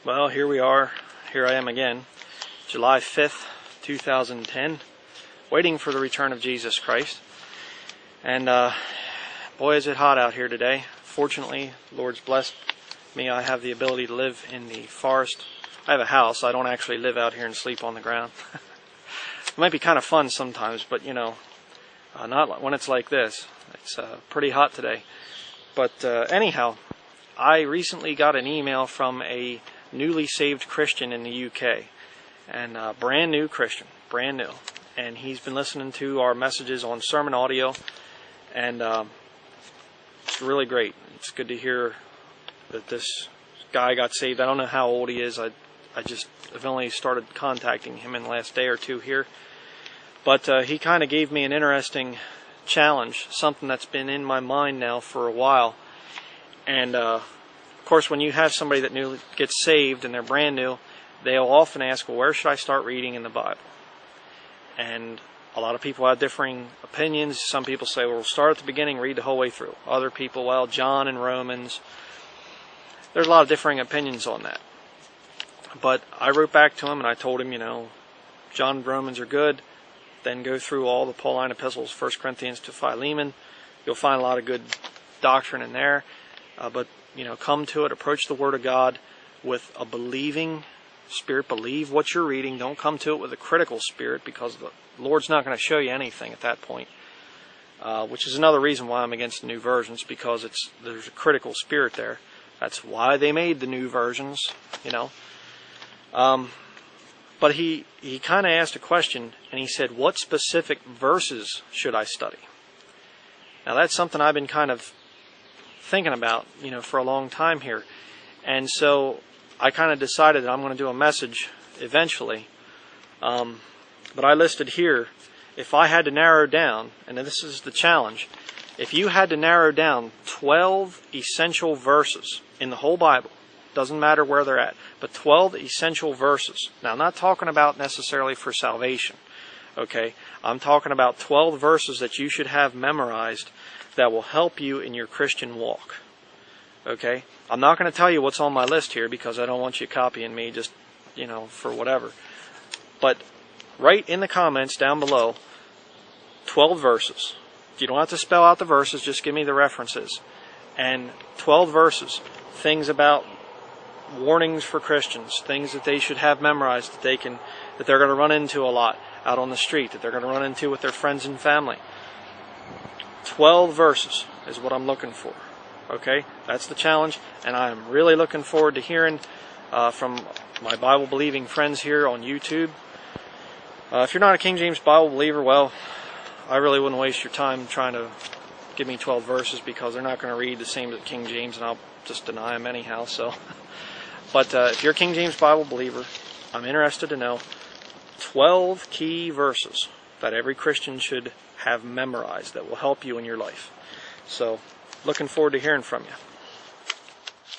Well, here we are. Here I am again, July 5th, 2010, waiting for the return of Jesus Christ. And boy, is it hot out here today. Fortunately, the Lord's blessed me. I have the ability to live in the forest. I have a house. I don't actually live out here and sleep on the ground. It might be kind of fun sometimes, but not when it's like this. It's pretty hot today. But anyhow, I recently got an email from a newly saved Christian in the UK, and brand new Christian, brand new, and he's been listening to our messages on sermon audio, and it's really great. It's good to hear that this guy got saved. I don't know how old he is. I've only started contacting him in the last day or two here, but he kind of gave me an interesting challenge, something that's been in my mind now for a while. And of course, when you have somebody that newly gets saved and they're brand new, they'll often ask, well, where should I start reading in the Bible? And a lot of people have differing opinions. Some people say, well, start at the beginning, read the whole way through. Other people, well, John and Romans. There's a lot of differing opinions on that. But I wrote back to him and I told him, John and Romans are good. Then go through all the Pauline epistles, 1 Corinthians to Philemon. You'll find a lot of good doctrine in there. But come to it, approach the Word of God with a believing spirit. Believe what you're reading. Don't come to it with a critical spirit, because the Lord's not going to show you anything at that point. Which is another reason why I'm against the new versions, because there's a critical spirit there. That's why they made the new versions, But he kind of asked a question, and he said, what specific verses should I study? Now that's something I've been kind of thinking about, for a long time here. And so I kind of decided that I'm going to do a message eventually. But I listed here, if I had to narrow down, and this is the challenge, if you had to narrow down 12 essential verses in the whole Bible, doesn't matter where they're at, but 12 essential verses. Now, I'm not talking about necessarily for salvation, okay? I'm talking about 12 verses that you should have memorized that will help you in your Christian walk, okay? I'm not going to tell you what's on my list here, because I don't want you copying me just, for whatever. But write in the comments down below 12 verses. You don't have to spell out the verses, just give me the references. And 12 verses, things about warnings for Christians, things that they should have memorized, that they're going to run into a lot out on the street, that they're going to run into with their friends and family. 12 verses is what I'm looking for. Okay, that's the challenge, and I'm really looking forward to hearing from my Bible-believing friends here on YouTube. If you're not a King James Bible believer, well, I really wouldn't waste your time trying to give me 12 verses, because they're not going to read the same as King James, and I'll just deny them anyhow. So, but if you're a King James Bible believer, I'm interested to know 12 key verses that every Christian should have memorized that will help you in your life. So, looking forward to hearing from you.